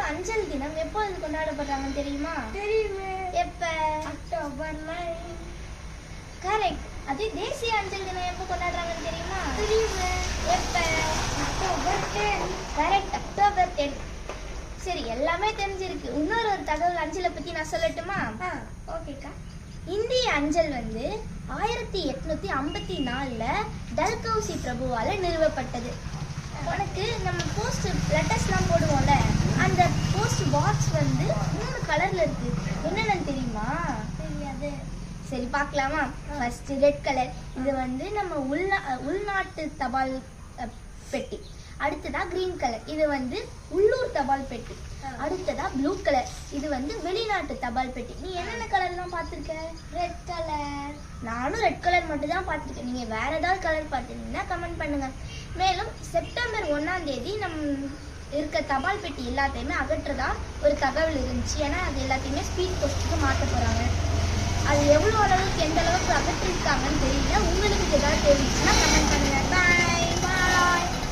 அஞ்சல் தினம் எப்போது கொண்டாடப்படுறாங்கன்னு தெரியுமா? தெரியுமே. எப்ப? அக்டோபர் 9. கரெக்ட். அது தேசிய அஞ்சல் தினம் எப்போ கொண்டாடுறாங்கன்னு தெரியுமா? தெரியுமே. எப்ப? அக்டோபர் 10. Correct, October 10. சரி, எல்லாமே தெரிஞ்சிருக்கு. இன்னொரு தகவல் அஞ்சலை பத்தி நான் சொல்லட்டுமா? ஓகேக்கா. இந்திய அஞ்சல் வந்து 1854ல டல்கௌசி பிரபுவால நிறுவப்பட்டது. உனக்கு நம்ம போஸ்ட் லெட்டர்ஸ்லாம் போடுவோம்ல, அந்த போஸ்ட் பாக்ஸ் வந்து 3 கலர்ல இருக்கு. என்னென்னு தெரியுமா? தெரியாது. சரி, பார்க்கலாமா? ஃபர்ஸ்ட் ரெட் கலர், இது வந்து நம்ம உள்நாட்டு தபால் பெட்டி. அடுத்ததா கிரீன் கலர், இது வந்து உள்ளூர் தபால் பெட்டி. அடுத்ததா ப்ளூ கலர், இது வந்து வெளிநாட்டு தபால் பெட்டி. நீ என்னென்ன கலர்லாம் பார்த்துருக்க? Red colour. நானும் ரெட் கலர் மட்டும் தான் பார்த்துருக்கேன். நீங்கள் வேற ஏதாவது கலர் பார்த்துருந்தீங்கன்னா கமெண்ட் பண்ணுங்க. மேலும் செப்டம்பர் 1ஆம் தேதி இருக்க தபால் பெட்டி எல்லாத்தையுமே அகற்றுறதா ஒரு தகவல் இருந்துச்சு. ஏன்னா அது எல்லாத்தையுமே ஸ்பீட் போஸ்ட்டுக்கு மாற்ற போகிறாங்க. அது எவ்வளோ அளவுக்கு எந்த அளவுக்கு அகற்றிருக்காங்கன்னு தெரியல. உங்களுக்கு ஏதாவது தெரிஞ்சு